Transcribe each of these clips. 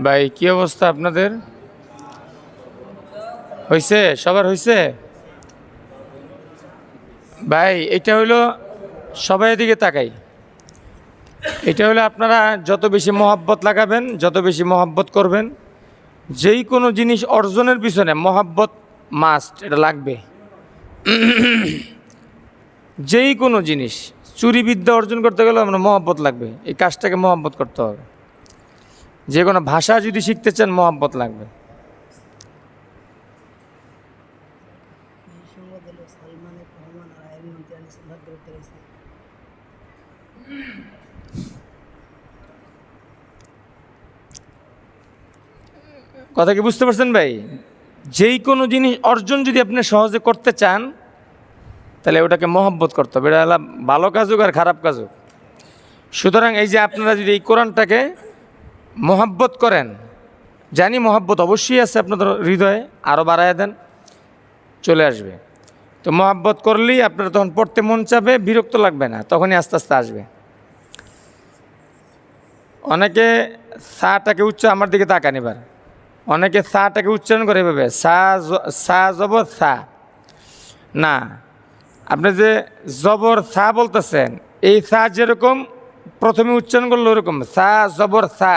ভাই কি অবস্থা আপনাদের? হয়েছে? সবার হয়েছে? ভাই এটা হলো, সবাই দিকে তাকাই। এটা হলো আপনারা যত বেশি মহাব্বত লাগাবেন, যত বেশি মহাব্বত করবেন, যেই কোনো জিনিস অর্জনের পিছনে মহাব্বত মাস্ট, এটা লাগবে। যেই কোনো জিনিস, চুরি বিদ্যা অর্জন করতে গেলে আমরা মহাব্বত লাগবে, এই কাজটাকে মহাব্বত করতে হবে। যে কোনো ভাষা যদি শিখতে চান মহাব্বত লাগবে। কথা কি বুঝতে পারছেন ভাই? যেই কোনো জিনিস অর্জন যদি আপনি সহজে করতে চান, তাহলে ওটাকে মহব্বত করতে হবে। এটা হলো ভালো কাজ হোক আর খারাপ কাজ হোক। সুতরাং এই যে আপনারা যদি এই কোরআনটাকে মহাব্বত করেন, জানি মহাব্বত অবশ্যই আছে আপনাদের হৃদয়ে, আরও বাড়ায় দেন, চলে আসবে। তো মহাব্বত করলেই আপনারা তখন পড়তে মন চাবে, বিরক্ত লাগবে না, তখনই আস্তে আস্তে আসবে। অনেকে সাটাকে আমার দিকে তাকান এবার, অনেকে সাটাকে উচ্চারণ করে এভাবে, সা জবর সা। না, আপনি যে জবর সা বলতেছেন, এই সা যেরকম প্রথমে উচ্চারণ করলো ওরকম, সা জবর সা,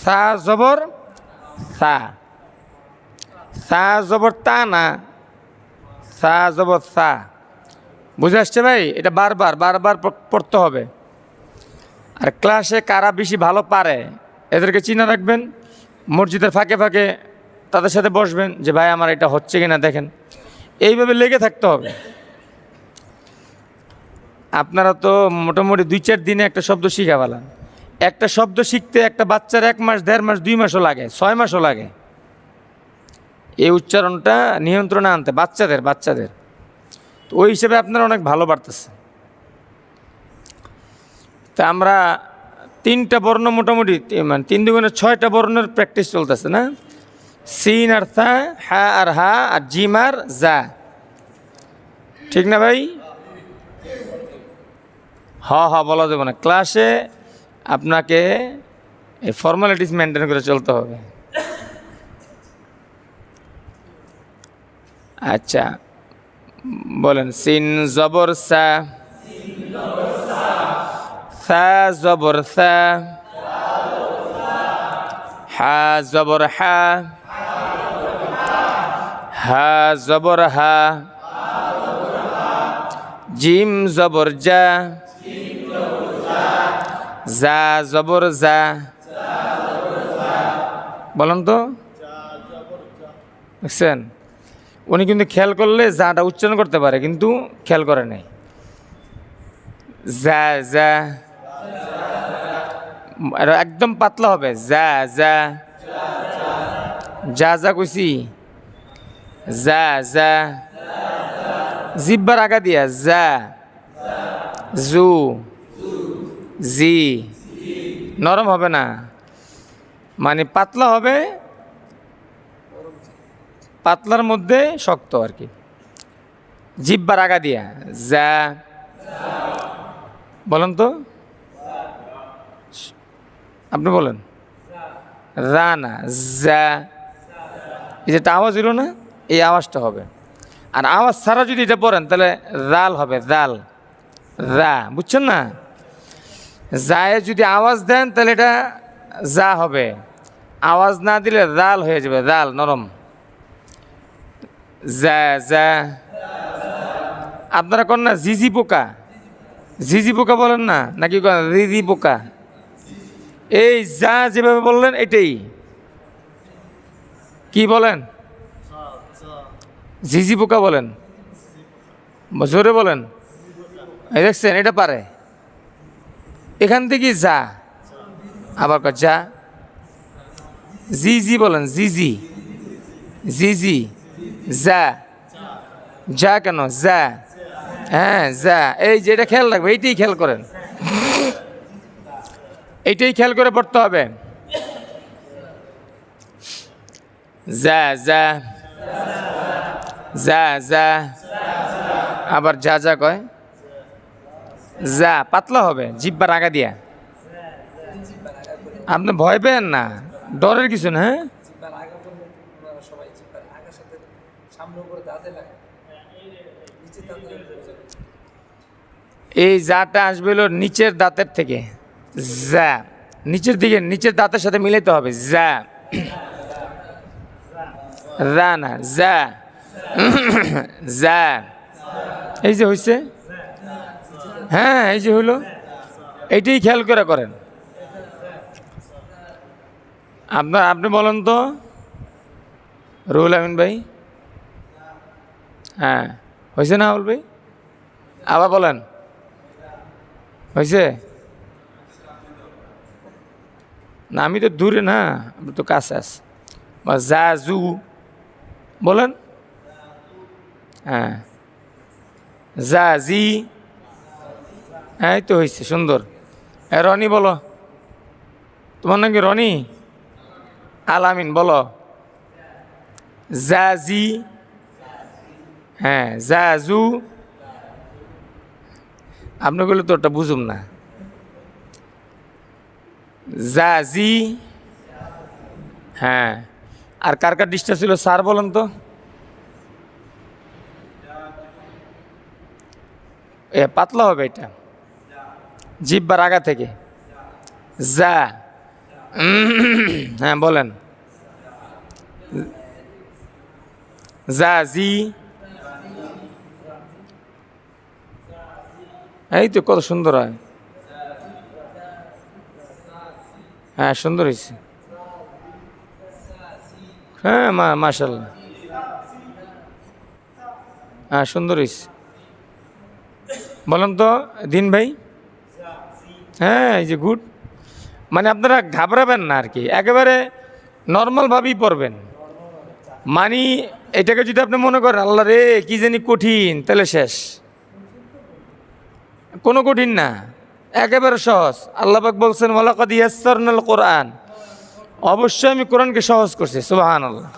সা জবর সা, সা জবর তা না, সা জবর সা। বুঝে আসছে ভাই? এটা বারবার বারবার পড়তে হবে। আর ক্লাসে কারা বেশি ভালো পারে এদেরকে চিনে রাখবেন, মসজিদের ফাঁকে ফাঁকে তাদের সাথে বসবেন, যে ভাই আমার এটা হচ্ছে কিনা দেখেন। এইভাবে লেগে থাকতে হবে। আপনারা তো মোটামুটি 2-4 দিনে একটা শব্দ শিখা ফেলান। একটা শব্দ শিখতে একটা বাচ্চার 1 মাস, 1.5 মাস, 2 মাসও লাগে, 6 মাসও লাগে এই উচ্চারণটা নিয়ন্ত্রণে আনতে, বাচ্চাদের। তো ওই হিসেবে আপনারা অনেক ভালো পারতেছে। তা আমরা 3টা বর্ণ মোটামুটি, মানে 3 দুগুণে 6টা বর্ণের প্র্যাকটিস চলতেছে না? সিন আর থা, হা আর হা, আর জিম আর জা, ঠিক না ভাই? হ বলা যাবে না, ক্লাসে আপনাকে এই ফর্মালিটিস মেনটেন করে চলতে হবে। আচ্ছা বলেন, সিন জবর সা, সা জবর সা, হা জবর হা, হা জবর হা, জিম জবর জা, জা জবর জা। বলেন তো, বুঝছেন? উনি কিন্তু খেয়াল করলে জাটা উচ্চারণ করতে পারে, কিন্তু খেয়াল করে নাই। যা যা, একদম পাতলা হবে, যা যা, যা যা কইছি, যা যা, জিব্বার আগা দিয়া, যা জু, জি, নরম হবে না, মানে পাতলা হবে, পাতলার মধ্যে শক্ত আর কি। জিব্বার আগা দিয়া, যা। বলেন তো, আপনি বলেন। রা না, যা। এই যেটা আওয়াজ হলো না, এই আওয়াজটা হবে। আর আওয়াজ ছাড়া যদি এটা পড়েন তাহলে রাল হবে, রাল, রা। বুঝছেন না? জায়ে যদি আওয়াজ দেন তাহলে এটা যা হবে, আওয়াজ না দিলে রাল হয়ে যাবে, রাল, নরম। যা যা। আপনারা কন না ঝিঝি পোকা, ঝিঝি পোকা বলেন না, নাকি রিদি পোকা? এই যা যেভাবে বললেন এটাই। কি বলেন? ঝিঝি পোকা বলেন, জোরে বলেন। এই দেখছেন, এটা পারে। এখান থেকে যা, আবার যা, জি বলেন, জি, যা, যা কেন, যা, হ্যাঁ যা। এই যে এটা খেয়াল রাখবে, এইটাই খেয়াল করেন, এইটাই খেয়াল করে পড়তে হবে। যা যা, যা যা, আবার যা যা কয়, যা পাতলা হবে, জিব্বার আগা দিয়া। আপনি ভয় পেন না, ডরের কিছু না, হ্যাঁ। জিব্বার আগা বললে ওনারা সবাই জিব্বার আগার সাথে সামনে উপরে দাঁতে লাগে, নিচে দাঁতে লাগে। এই জাটা আসবে হলো নিচের দাঁতের থেকে, যা নিচের দিকে, নিচের দাঁতের সাথে মিলাইতে হবে, যা রা না, যা যা। এই যে হয়েছে, হ্যাঁ এই যে হলো, এইটাই খেয়াল করে করেন। আপনি বলেন তো রুহুল আমিন ভাই, হ্যাঁ হয়েছে না বলবি, আবার বলেন হয়েছে না? আমি তো দূরে না, আপনি তো কাছে আছে। বা যা জু বলেন, হ্যাঁ যা জি, এই তো হয়েছে, সুন্দর। রনি বলো, তোমার নাম কি রনি? আলামিন বলো যা জি, হ্যাঁ যা জু। আপনি বললে তো ওটা বুঝুম না, যা জি, হ্যাঁ। আর কার কার ডিস্টার্ব ছিল স্যার বলেন তো? পাতলা হবে এটা, জিব্বার আগা থেকে, যা। হ্যাঁ বলেন, যা জি, এই তো কত সুন্দর হয়, হ্যাঁ সুন্দর হয়েছে, হ্যাঁ মাশাল্লাহ, হ্যাঁ সুন্দর হয়েছে। বলেন তো দিন ভাই, হ্যাঁ এই যে গুড। মানে আপনারা ঘাবড়াবেন না আর কি, একেবারে নর্মালভাবেই পড়বেন। মানি এটাকে যদি আপনি মনে করেন আল্লাহ রে কি জানি কঠিন, তাহলে শেষ। কোনো কঠিন না, একেবারে সহজ। আল্লাহ পাক বলছেন ওয়ালাকাদ ইয়াসসারনাল কোরআন, অবশ্যই আমি কোরআনকে সহজ করছি, সুবহানাল্লাহ।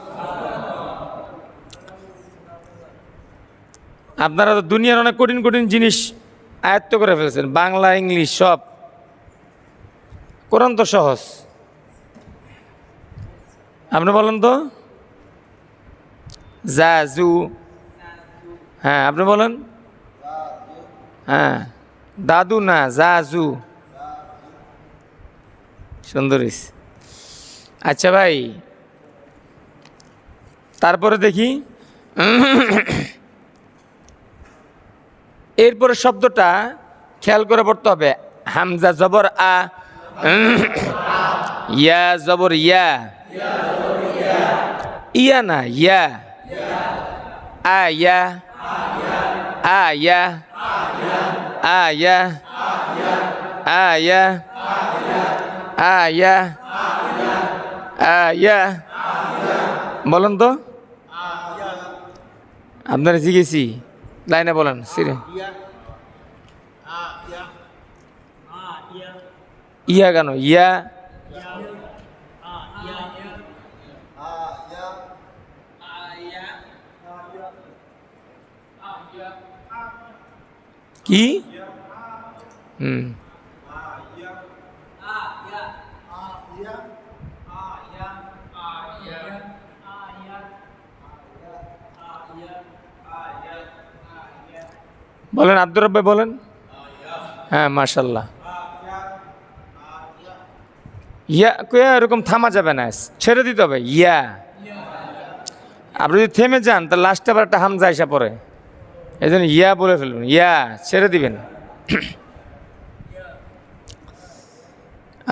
আপনারা তো দুনিয়ার অনেক কঠিন কঠিন জিনিস আয়ত্ত করে ফেলছেন, বাংলা ইংলিশ সব, কোরআন তো সহজ। আপনি বলেন তো যা জু, হ্যাঁ আপনি বলেন, হ্যাঁ দাদু না যা জু, সুন্দর হয়েছে। আচ্ছা ভাই, তারপরে দেখি এরপরে শব্দটা খেয়াল করে পড়তে হবে। হামজা জবর আ, ইয়া জবর ইয়া, ইয়া না ইয়া, আয়া আয়া আয়া আয়া আয়া আয়া। বলেন তো, আপনারা জিজ্ঞেসি লাইনে বলেন সিরে, ইয়া কেন ইয়া, কি হুম বলেন আব্দুর রব ভাই বলেন, হ্যাঁ মাশাল্লাহ। ইয়া কয়া এরকম থামা যাবে না, ছেড়ে দিতে হবে ইয়া। আপনি যদি থেমে যান তাহলে লাস্টে আবার একটা হামজা এসে পড়ে, এই জন্য ইয়া বলে ফেলবেন, ইয়া ছেড়ে দিবেন।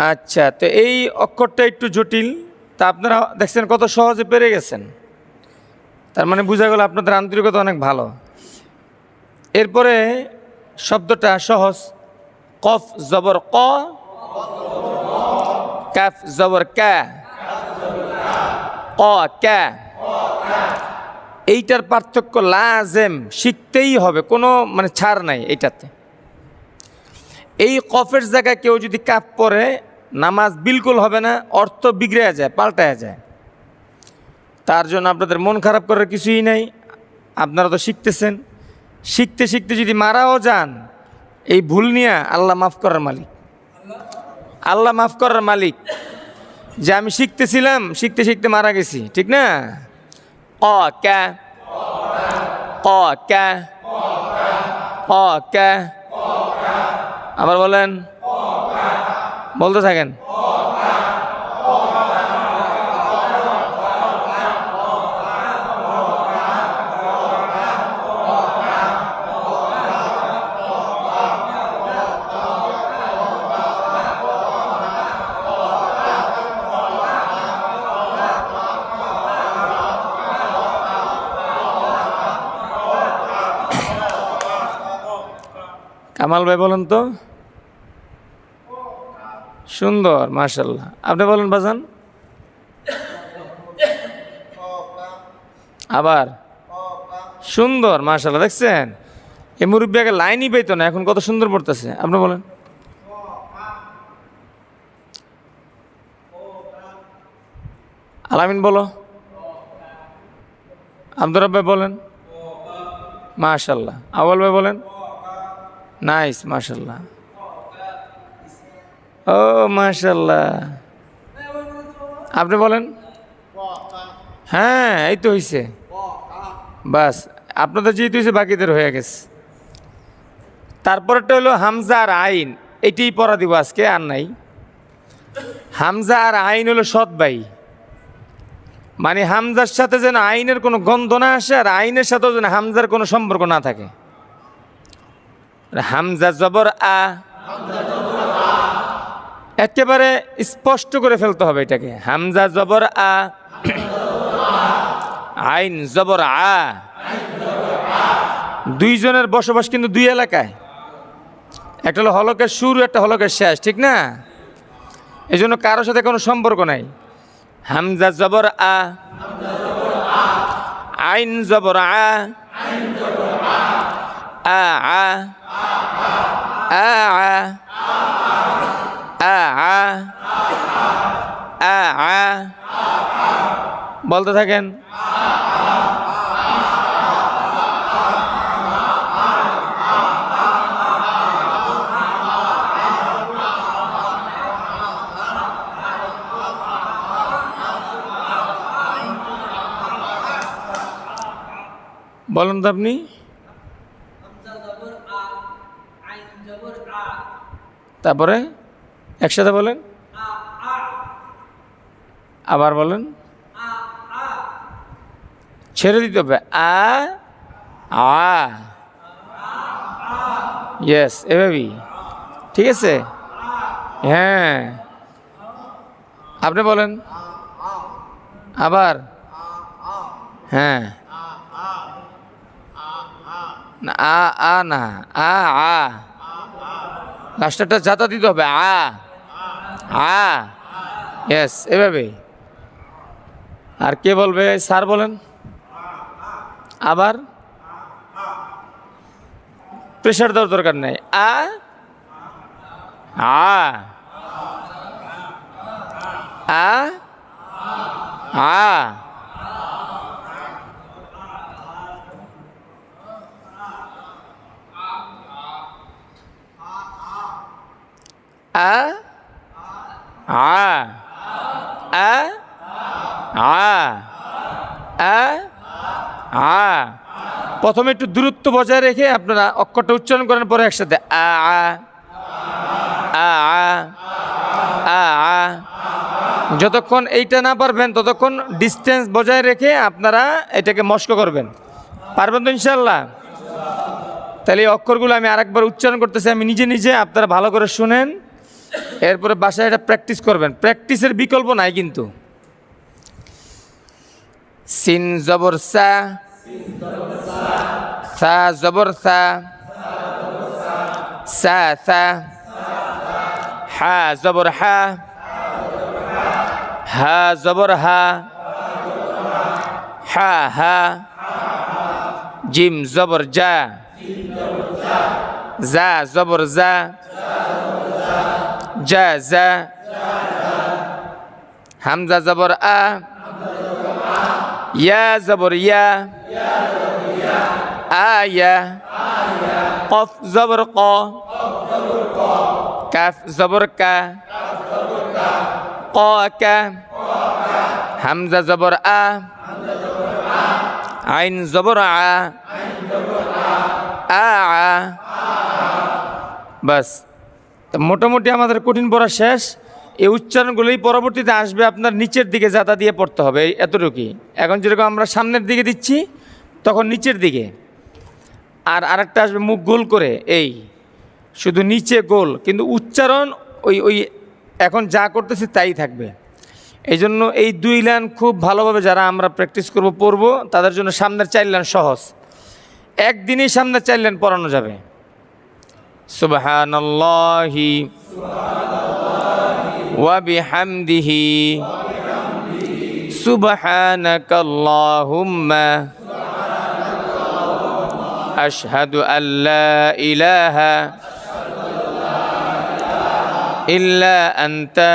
আচ্ছা, তো এই অক্ষরটা একটু জটিল, তা আপনারা দেখছেন কত সহজে পেরে গেছেন, তার মানে বোঝা গেল আপনাদের আন্তরিকতা অনেক ভালো। এরপরে শব্দটা সহজ, কফ জবর ক, কাফ জবর কা, ক কা। এইটার পার্থক্য লাজেম শিখতেই হবে, কোনো মানে ছাড় নাই এইটাতে। এই কফের জায়গায় কেউ যদি কাফ পরে নামাজ বিলকুল হবে না, অর্থ বিগড়ে যায়, পাল্টায় যায়। তার জন্য আপনাদের মন খারাপ করার কিছুই নাই, আপনারা তো শিখতেছেন, শিখতে শিখতে যদি মারাও যান, এই ভুল নিয়ে আল্লাহ মাফ করার মালিক, আল্লাহ মাফ করার মালিক। যে আমি শিখতেছিলাম, শিখতে শিখতে মারা গেছি, ঠিক না? ক ক্যা, ক ক্যা, ক ক্যা। আবার বলেন, বলতে থাকেন। কামাল ভাই বলেন তো। সুন্দর, মাশাল্লাহ। আপনি বলেন বাজান। আবার সুন্দর, মাশাল্লাহ। দেখছেন, এই মুরব্বী আগে লাইনই পেতো না, এখন কত সুন্দর পড়তেছে। আপনি বলেন। আলামিন বলো। আব্দুর রব ভাই বলেন। মাশাল্লাহ। আওয়াল ভাই বলেন। নাইস, মাশাল্লাহ। ও মাশাল্লাহ। আপনি বলেন। হ্যাঁ, এই তো হয়েছে। বাস, আপনাদের যেহেতু হয়েছে বাকিদের হয়ে গেছে। তারপরটা হলো হামজা আর আইন, এটাই পড়া দিব আজকে, আর নাই। হামজা আর আইন হলো সৎ ভাই, মানে হামজার সাথে যেন আইনের কোনো গন্ধ না আসে, আর আইনের সাথেও যেন হামজার কোনো সম্পর্ক না থাকে। হামজা জবর আ, একেবারে স্পষ্ট করে ফেলতে হবে এটাকে। হামজা জবর আ, আইন জবর আ। দুইজনের বসবাস কিন্তু দুই এলাকায়, একটা হলো হলকের শুরু, একটা হলকের শেষ, ঠিক না? এই জন্য কারোর সাথে কোনো সম্পর্ক নাই। হামজা জবর আ, আইন জবর আ, আ আ, আ আ, আ আ, আ আ, বলতে থাকেন। বলেন তো আপনি। তারপরে একসাথে বলেন, আবার বলেন। ছেড়ে দিতে হবে। আ আ, ইয়েস, এভাবেই, ঠিক আছে। হ্যাঁ, আপনি বলেন আবার। হ্যাঁ, না, আ আ না, আ আ, লাস্টারটা যাতা দিতে হবে। আ আ, ইয়েস, এভাবে। আর কে বলবে? স্যার বলেন। আবার প্রেশার দেওয়ার দরকার নেই। আ আ, আ আ, আ আ, আ আ, আ আ। প্রথমে একটু দূরত্ব বজায় রেখে আপনারা অক্ষরটা উচ্চারণ করেন, পরে একসাথে আ আ, আ আ, আ আ। যতক্ষণ এইটা না পারবেন ততক্ষণ ডিস্টেন্স বজায় রেখে আপনারা এটাকে মস্ক করবেন। পারবেন তো ইনশাল্লাহ? তাহলে এই অক্ষরগুলো আমি আরেকবার উচ্চারণ করতেছি আমি নিজে নিজে, আপনারা ভালো করে শুনেন, এরপরে বাসায় এটা প্র্যাকটিস করবেন। প্র্যাকটিসের বিকল্প নাই কিন্তু। সিন জবর সা, সা জবর সা, সা সা, হা জবর হা, হা জবর হা, হা হা, জিম জবর জা, জা জবর জা, জা জা, হামজা জবর আ, ইয়া জবর ইয়া, আয়া, কফ জবর ক, কাফ জবর কা, قاك হামজা জবর আ আইন জবর আ আ বাস। মোটামুটি আমাদের কঠিন পড়া শেষ। এই উচ্চারণগুলোই পরবর্তীতে আসবে আপনার নিচের দিকে জাতা দিয়ে পড়তে হবে, এতটুকুই। এখন যেরকম আমরা সামনের দিকে দিচ্ছি তখন নিচের দিকে, আর আরেকটা আসবে মুখ গোল করে, এই শুধু নিচে গোল, কিন্তু উচ্চারণ ওই ওই এখন যা করতেছি তাই থাকবে। এই জন্য এই 2 লাইন খুব ভালোভাবে যারা আমরা প্র্যাকটিস করব পড়ব, তাদের জন্য সামনের 4 লাইন সহজ, একদিনই সামনের 4 লাইন পড়ানো যাবে। সুবহানাল্লাহি ওয়া বিহামদিহি সুবহানাকাল্লাহুম্মা আশহাদু আল্লা ইলাহা ইল্লা আনতা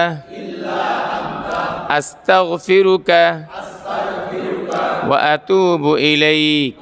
আস্তাগফিরুকা ওয়া আতুবু ইলাইক।